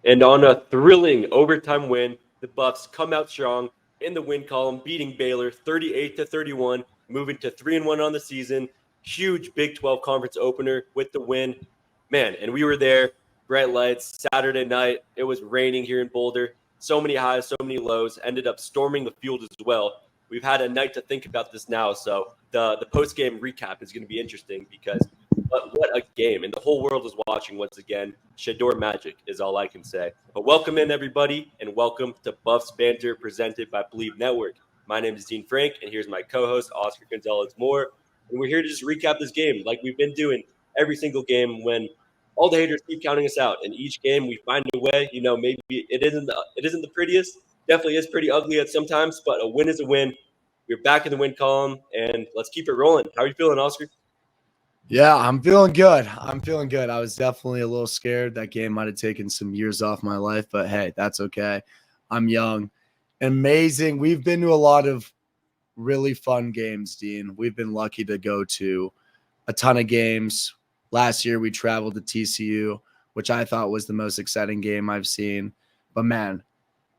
And on a thrilling overtime win, the Buffs come out strong in the win column, beating Baylor 38-31, moving to 3-1 on the season. Huge Big 12 conference opener with the win. Man, and we were there, bright lights, Saturday night. It was raining here in Boulder. So many highs, so many lows. Ended up storming the field as well. We've had a night to think about this now, so the post game recap is going to be interesting because what a game. And the whole world is watching once again. Shedeur magic is all I can say. But welcome in, everybody, and welcome to Buffs Banter presented by Believe Network. My name is Dean Frank, and here's my co host, Oscar Gonzalez Moore. And we're here to just recap this game like we've been doing every single game when all the haters keep counting us out. And each game we find a way. Maybe it isn't the prettiest. Definitely is pretty ugly at sometimes, but a win is a win. We're back in the win column, and let's keep it rolling. How are you feeling, Oscar? Yeah, I'm feeling good. I was definitely a little scared. That game might have taken some years off my life, but hey, that's okay. I'm young. Amazing. We've been to a lot of really fun games, Dean. We've been lucky to go to a ton of games. Last year, we traveled to TCU, which I thought was the most exciting game I've seen. But man,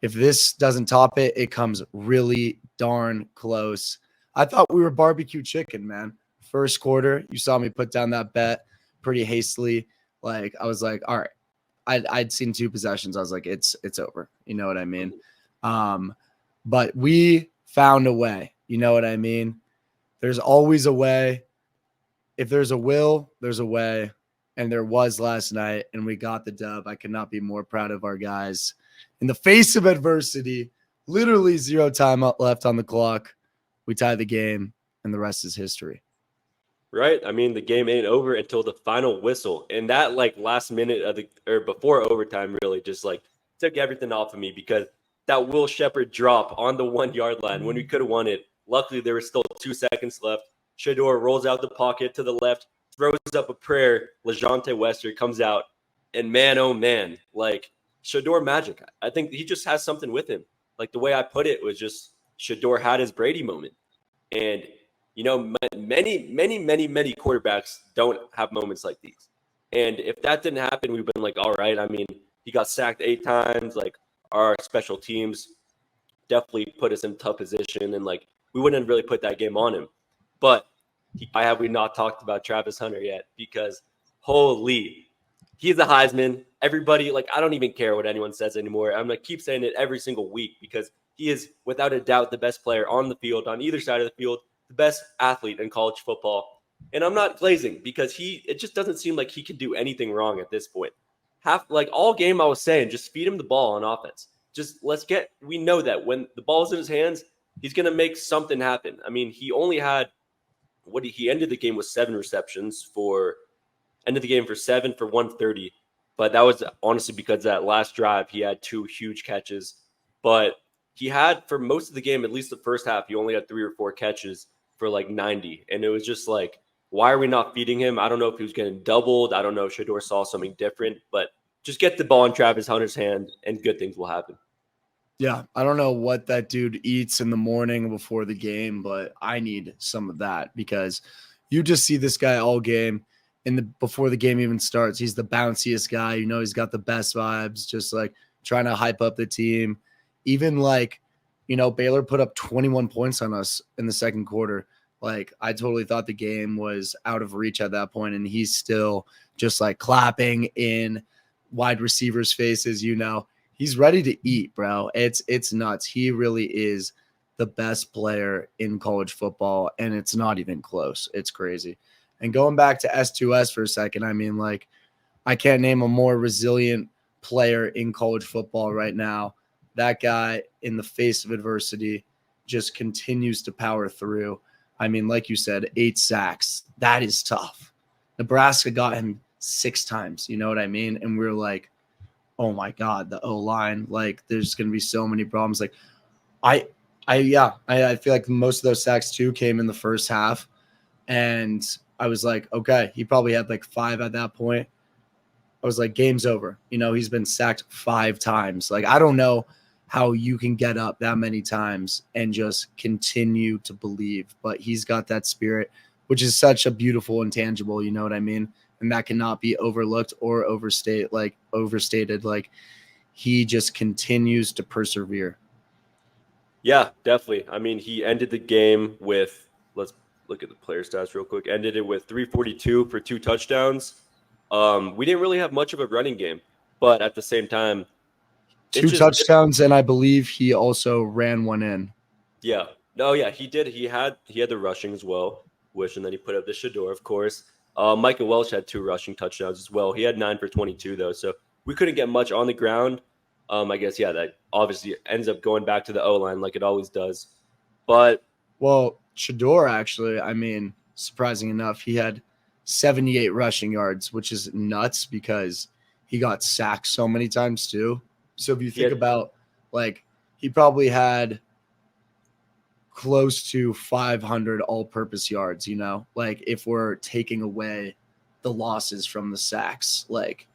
if this doesn't top it, it comes really darn close. I thought we were barbecue chicken, man. First quarter, you saw me put down that bet pretty hastily. Like I was like, all right, I'd seen two possessions. I was like, it's over. You know what I mean? But we found a way. You know what I mean? There's always a way. If there's a will, there's a way. And there was last night, and we got the dub. I could not be more proud of our guys. In the face of adversity, literally 0 time left on the clock, we tie the game, and the rest is history. Right? I mean, the game ain't over until the final whistle. And that last minute of the or before overtime really just took everything off of me because that Will Shepherd drop on the 1 yard line when we could have won it. Luckily, there was still 2 seconds left. Shedeur rolls out the pocket to the left, throws up a prayer. LeJounte Wester comes out, and man, oh man, Shedeur magic. I think he just has something with him. Like the way I put it was just Shedeur had his Brady moment, and many quarterbacks don't have moments like these. And if that didn't happen, we've been like, all right. I mean, he got sacked 8 times. Like our special teams definitely put us in a tough position, and we wouldn't really put that game on him. But why have we not talked about Travis Hunter yet? Because holy, he's a Heisman. Everybody, I don't even care what anyone says anymore. I'm gonna keep saying it every single week because he is without a doubt the best player on the field, on either side of the field, the best athlete in college football. And I'm not glazing because it just doesn't seem like he can do anything wrong at this point. All game I was saying, just feed him the ball on offense. We know that when the ball's in his hands, he's going to make something happen. I mean, he only had, he ended the game with 7 receptions ended the game for 7 for 130. But that was honestly because that last drive, he had 2 huge catches. But he had, for most of the game, at least the first half, he only had 3 or 4 catches for 90. And it was just why are we not feeding him? I don't know if he was getting doubled. I don't know if Shedeur saw something different, but just get the ball in Travis Hunter's hand and good things will happen. Yeah, I don't know what that dude eats in the morning before the game, but I need some of that because you just see this guy all game. Before the game even starts, he's the bounciest guy. He's got the best vibes, just trying to hype up the team. Even Baylor put up 21 points on us in the second quarter. I totally thought the game was out of reach at that point, and he's still just clapping in wide receivers' faces. He's ready to eat, bro. It's nuts. He really is the best player in college football, and it's not even close. It's crazy. And going back to S2S for a second, I mean, I can't name a more resilient player in college football right now. That guy, in the face of adversity, just continues to power through. I mean, like you said, 8 sacks. That is tough. Nebraska got him 6 times. You know what I mean? And we were like, oh my God, the O-line. There's going to be so many problems. I feel like most of those sacks too came in the first half. And I was like, okay, he probably had 5 at that point. I was like, game's over. He's been sacked 5 times. I don't know how you can get up that many times and just continue to believe. But he's got that spirit, which is such a beautiful intangible, you know what I mean? And that cannot be overlooked or overstated. he just continues to persevere. Yeah, definitely. I mean, he ended the game with, let's look at the player stats real quick. Ended it with 342 for 2 touchdowns. We didn't really have much of a running game, but at the same time, it's Two just touchdowns, and I believe he also ran one in. yeah. No, yeah, he did. He had the rushing as well, which and then he put up the Shedeur, of course. Micah Welch had 2 rushing touchdowns as well. He had 9 for 22 though, so we couldn't get much on the ground. I guess yeah, that obviously ends up going back to the O line like it always does. But Well, Shedeur actually, I mean, surprising enough, he had 78 rushing yards, which is nuts because he got sacked so many times too. So if you he think had about like he probably had close to 500 all-purpose yards, like if we're taking away the losses from the sacks, like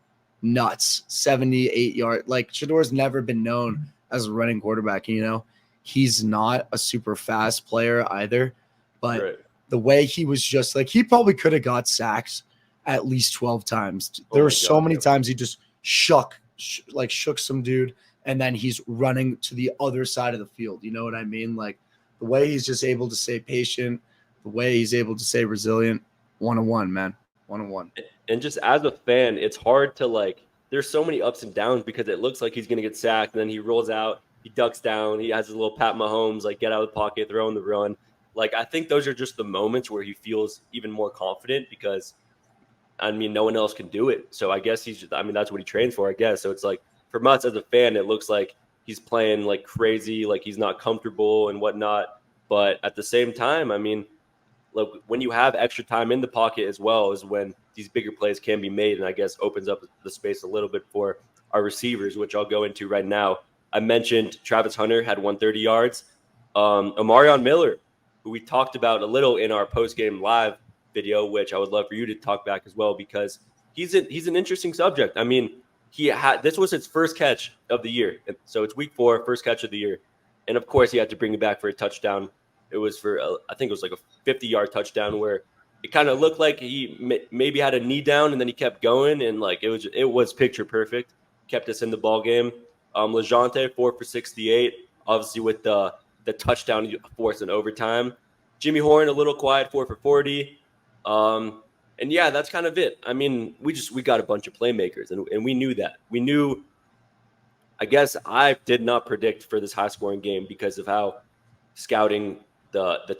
nuts. 78 yard, like Shador's never been known as a running quarterback. He's not a super fast player either, but right. the way he was just like, he probably could have got sacks at least 12 times. Oh There were my so god, many yeah. times he just shook some dude, and then he's running to the other side of the field. You know what I mean? Like the way he's just able to stay patient, the way he's able to stay resilient. 101, man. 101. And just as a fan, it's hard to like. There's so many ups and downs because it looks like he's going to get sacked, and then he rolls out, he ducks down, he has his little Pat Mahomes like get out of the pocket, throw in the run. Like I think those are just the moments where he feels even more confident because I mean no one else can do it. So I guess he's just, I mean that's what he trains for, I guess. So it's like for us as a fan, it looks like he's playing like crazy, like he's not comfortable and whatnot. But at the same time, I mean like when you have extra time in the pocket as well is when these bigger plays can be made, and I guess opens up the space a little bit for our receivers, which I'll go into right now. I mentioned Travis Hunter had 130 yards. Amarion Miller, who we talked about a little in our post game live video, which I would love for you to talk back as well because he's an interesting subject. I mean, he had this was his first catch of the year, so it's week 4, first catch of the year, and of course he had to bring it back for a touchdown. It was for I think it was like a 50-yard touchdown where it kind of looked like he maybe had a knee down and then he kept going and like it was picture perfect. Kept us in the ball game. Lejante 4 for 68, obviously with the touchdown forced in overtime. Jimmy Horn a little quiet 4 for 40. And yeah, that's kind of it. I mean, we got a bunch of playmakers and we knew that. We knew. I guess I did not predict for this high scoring game because of how scouting the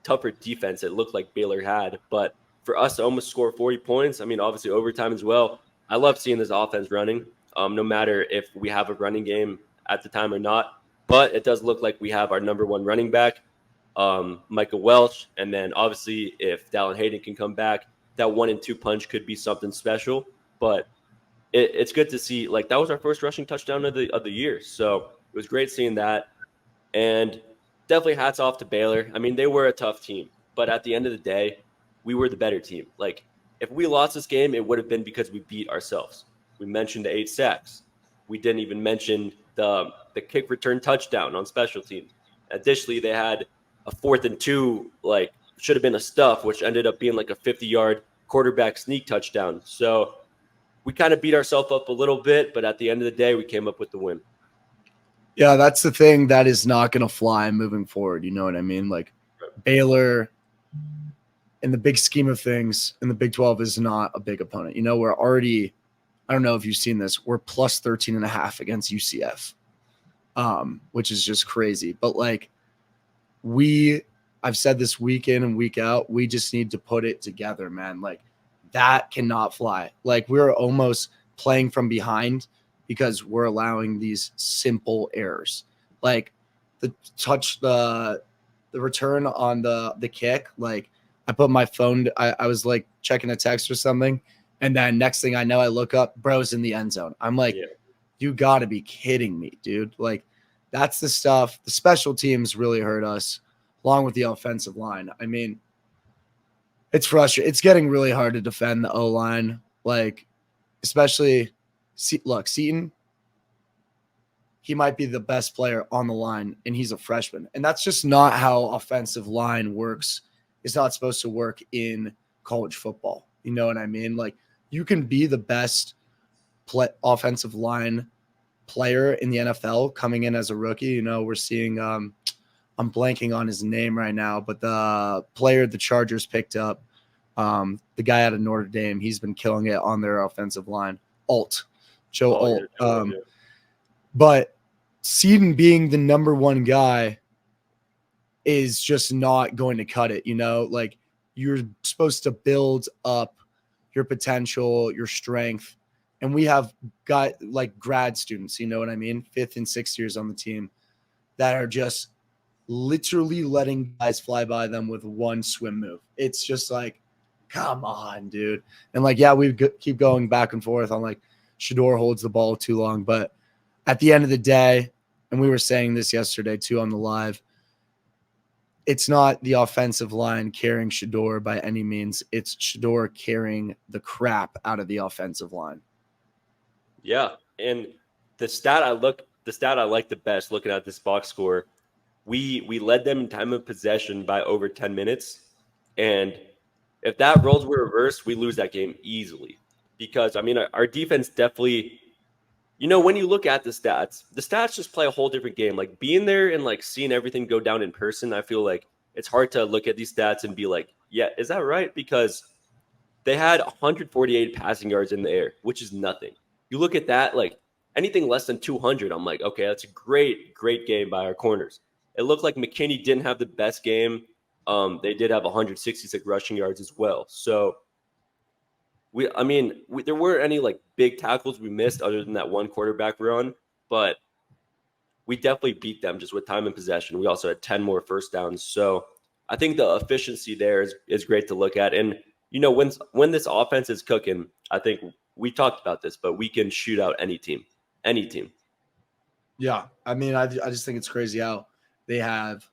tougher defense it looked like Baylor had. But for us to almost score 40 points, I mean, obviously overtime as well. I love seeing this offense running, no matter if we have a running game at the time or not. But it does look like we have our number 1 running back, Michael Welch, and then obviously if Dallin Hayden can come back, that 1 and 2 punch could be something special. But it's good to see. Like that was our first rushing touchdown of the year, so it was great seeing that. And definitely hats off to Baylor. I mean, they were a tough team, but at the end of the day, we were the better team. Like, if we lost this game, it would have been because we beat ourselves. We mentioned the 8 sacks. We didn't even mention the kick return touchdown on special teams. Additionally, they had a 4th and 2, like should have been a stuff, which ended up being like a 50-yard quarterback sneak touchdown. So we kind of beat ourselves up a little bit, but at the end of the day, we came up with the win. Yeah, that's the thing that is not going to fly moving forward. You know what I mean? Like Baylor, in the big scheme of things, in the Big 12 is not a big opponent. We're already, I don't know if you've seen this, we're plus 13.5 against UCF, which is just crazy. But like I've said this week in and week out, we just need to put it together, man. Like that cannot fly. Like we're almost playing from behind because we're allowing these simple errors. Like the return on the kick. Like I put my phone, I was like checking a text or something. And then next thing I know, I look up, bro's in the end zone. I'm like, Yeah. You gotta be kidding me, dude. Like that's the stuff. The special teams really hurt us along with the offensive line. I mean, it's frustrating. It's getting really hard to defend the O-line. Like, especially, look, Seton, he might be the best player on the line, and he's a freshman. And that's just not how offensive line works. It's not supposed to work in college football. You know what I mean? Like, you can be the best offensive line player in the NFL coming in as a rookie. You know, we're seeing I'm blanking on his name right now, but the player the Chargers picked up, the guy out of Notre Dame, he's been killing it on their offensive line. Joe Alt. Yeah. But Seaton being the number one guy is just not going to cut it. You know, like you're supposed to build up your potential, your strength. And we have got like grad students, you know what I mean? 5th and 6th years on the team that are just literally letting guys fly by them with one swim move. It's just like, come on, dude. And like, yeah, we keep going back and forth on like Shedeur holds the ball too long. But at the end of the day, and we were saying this yesterday too on the live, it's not the offensive line carrying Shedeur by any means. It's Shedeur carrying the crap out of the offensive line. Yeah. And the stat I like the best looking at this box score, we led them in time of possession by over 10 minutes. And if that roles were reversed, we lose that game easily. Because, I mean, our defense definitely, you know, when you look at the stats just play a whole different game. Like being there and like seeing everything go down in person, I feel like it's hard to look at these stats and be like, yeah, is that right? Because they had 148 passing yards in the air, which is nothing. You look at that, like anything less than 200, I'm like, okay, that's a great game game by our corners. It looked like McKinney didn't have the best game. They did have 166 rushing yards as well. So there weren't any like big tackles we missed other than that one quarterback run, but we definitely beat them just with time and possession. We also had 10 more first downs. So I think the efficiency there is great to look at. And, you know, when this offense is cooking, I think we talked about this, but we can shoot out any team. Yeah. I mean, I just think it's crazy how they have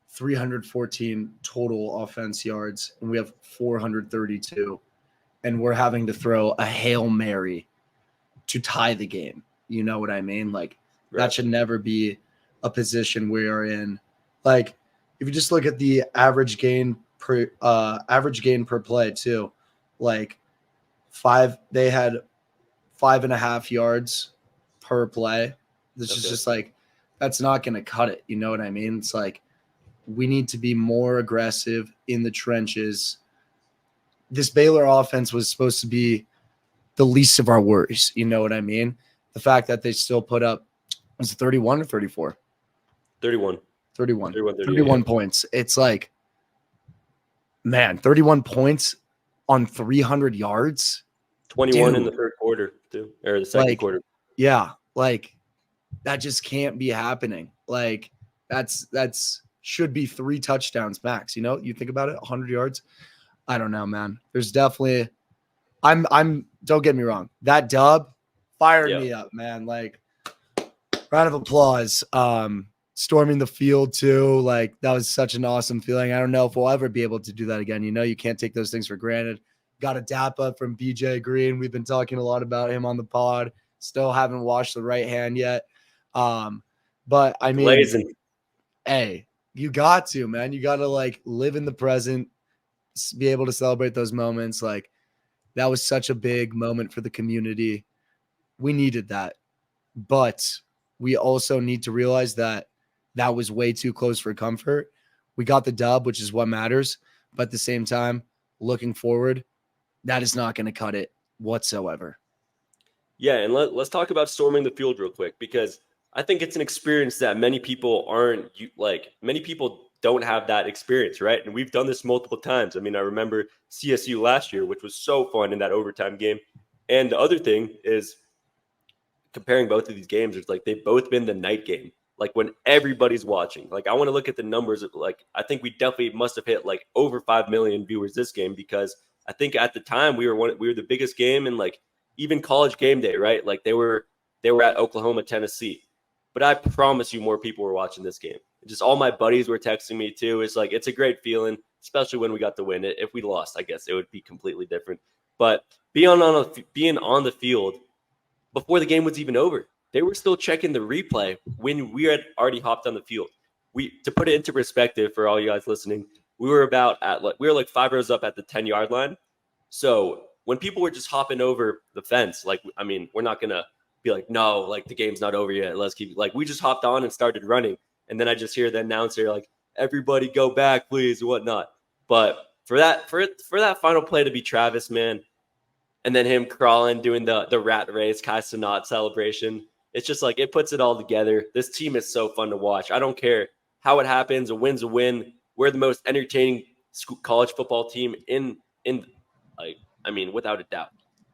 314 total offense yards and we have 432. And we're having to throw a Hail Mary to tie the game. You know what I mean? Like that should never be a position we're in. Like if you just look at the average gain per play too, like they had 5.5 yards per play. This is just like, that's not going to cut it. You know what I mean? It's like, we need to be more aggressive in the trenches. This Baylor offense was supposed to be the least of our worries. You know what I mean? The fact that they still put up, was it 31 or 34? 31 points. It's like, man, 31 points on 300 yards. 21 Dude. In the third quarter, too, or the second quarter. Yeah, like that just can't be happening. Like that's should be 3 touchdowns max. You know, you think about it, 100 yards. I don't know, man. There's definitely, I'm. Don't get me wrong. That dub fired me up, man. Like, round of applause. Storming the field too. Like that was such an awesome feeling. I don't know if we'll ever be able to do that again. You know, you can't take those things for granted. Got a dap up from BJ Green. We've been talking a lot about him on the pod. Still haven't washed the right hand yet. But I mean, Blazing. Hey, you got to, man. You got to like live in the present, be able to celebrate those moments. Like that was such a big moment for the community. We needed that. But we also need to realize that that was way too close for comfort. We got the dub, which is what matters. But at the same time, looking forward, that is not going to cut it whatsoever. Yeah, and let's talk about storming the field real quick, because I think it's an experience that many people many people don't have that experience, right? And we've done this multiple times. I mean, I remember CSU last year, which was so fun in that overtime game. And the other thing is, comparing both of these games, it's like they've both been the night game, like when everybody's watching. Like I want to look at the numbers of, like, I think we definitely must have hit like over 5 million viewers this game, because I think at the time we were the biggest game in like even College Game Day, right? Like they were at Oklahoma, Tennessee. But I promise you more people were watching this game. Just all my buddies were texting me too. It's like, it's a great feeling, especially when we got to win it. If we lost, I guess it would be completely different. But being on the field before the game was even over, they were still checking the replay when we had already hopped on the field. To put it into perspective for all you guys listening, we were like 5 rows up at the 10-yard line. So when people were just hopping over the fence, like, I mean, we're not going to be like, no, like the game's not over yet. Let's keep like we just hopped on and started running. And then I just hear the announcer like, everybody go back, please, and whatnot. But for that final play to be Travis, man, and then him crawling, doing the rat race, Kai Cenat celebration. It's just like it puts it all together. This team is so fun to watch. I don't care how it happens. A win's a win. We're the most entertaining college football team in like I mean, without a doubt.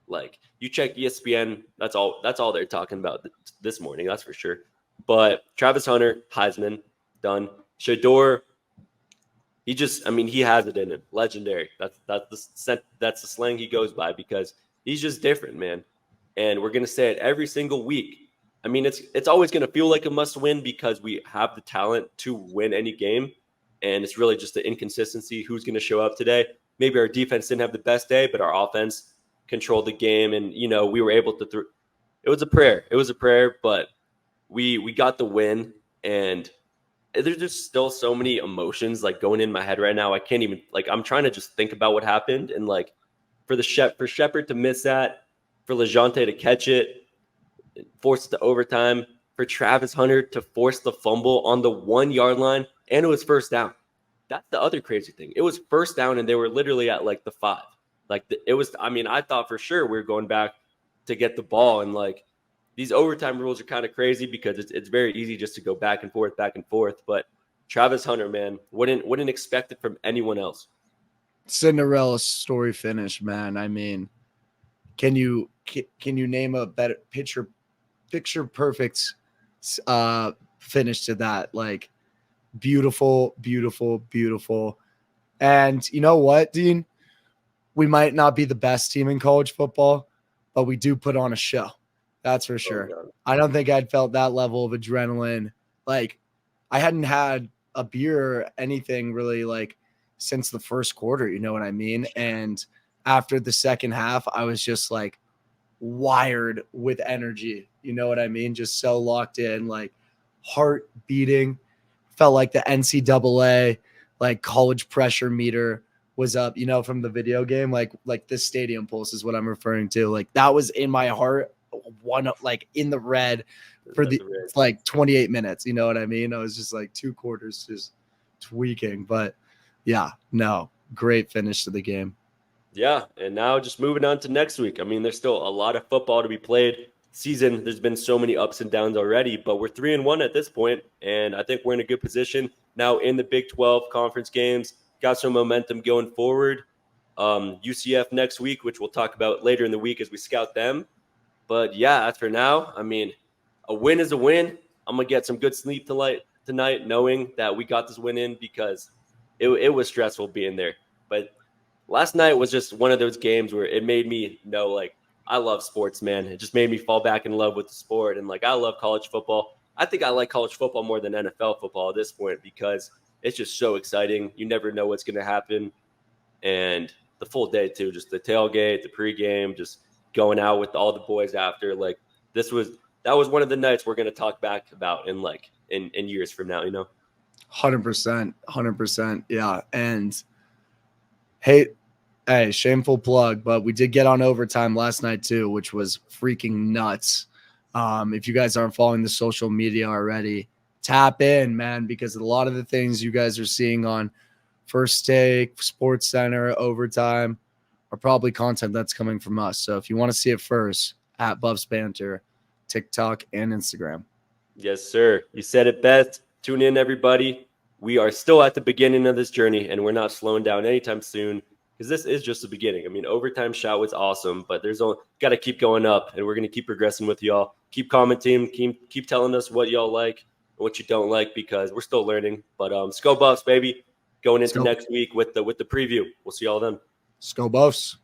Like you check ESPN, that's all they're talking about this morning. That's for sure. But Travis Hunter, Heisman, done. Shedeur, he has it in him. Legendary. That's the slang he goes by because he's just different, man. And we're gonna say it every single week. I mean, it's always gonna feel like a must win because we have the talent to win any game, and it's really just the inconsistency. Who's gonna show up today? Maybe our defense didn't have the best day, but our offense controlled the game, and we were able to. It was a prayer. It was a prayer, but we got the win, and there's just still so many emotions like going in my head right now. I can't even I'm trying to just think about what happened, and like for Shepard to miss that, for LeJohntay to catch it, force it to overtime, for Travis Hunter to force the fumble on the 1 yard line, and it was first down. That's the other crazy thing. It was first down, and they were literally at like the 5. It was. I mean, I thought for sure we were going back to get the ball, and like these overtime rules are kind of crazy because it's very easy just to go back and forth. But Travis Hunter, man, wouldn't expect it from anyone else. Cinderella story finish, man. I mean, can you name a better picture perfect finish to that? Like beautiful, beautiful, beautiful. And you know what, Dean? We might not be the best team in college football, but we do put on a show. That's for sure. I don't think I'd felt that level of adrenaline. Like I hadn't had a beer or anything really like since the first quarter, you know what I mean? And after the second half, I was just like wired with energy. You know what I mean? Just so locked in, like heart beating. Felt like the NCAA like college pressure meter was up, from the video game. Like this stadium pulse is what I'm referring to. Like that was in my heart, like in the red for the like 28 minutes. You know what I mean? I was just like 2 quarters just tweaking. But yeah, no, great finish to the game. Yeah, and now just moving on to next week. I mean, there's still a lot of football to be played. Season, there's been so many ups and downs already, but we're 3-1 at this point, and I think we're in a good position now in the Big 12 conference games. Got some momentum going forward. UCF next week, which we'll talk about later in the week as we scout them. But yeah, as for now, I mean, a win is a win. I'm gonna get some good sleep tonight, knowing that we got this win in because it was stressful being there. But last night was just one of those games where it made me know, like, I love sports, man. It just made me fall back in love with the sport. And like, I love college football. I think I like college football more than NFL football at this point because it's just so exciting. You never know what's going to happen. And the full day too, just the tailgate, the pregame, just going out with all the boys after. Like that was one of the nights we're going to talk back about in years from now, 100%. Yeah. And hey, shameful plug, but we did get on overtime last night too, which was freaking nuts. If you guys aren't following the social media already, tap in, man, because a lot of the things you guys are seeing on First Take, Sports Center, Overtime are probably content that's coming from us. So if you want to see it first, at Buffs Banter, TikTok and Instagram. Yes, sir. You said it best. Tune in, everybody. We are still at the beginning of this journey, and we're not slowing down anytime soon because this is just the beginning. I mean, Overtime Shout was awesome, but there's got to keep going up, and we're going to keep progressing with y'all. Keep commenting, keep telling us what y'all like and what you don't like because we're still learning. But Go Buffs, baby. Going into next week with the preview. We'll see y'all then. Go Buffs.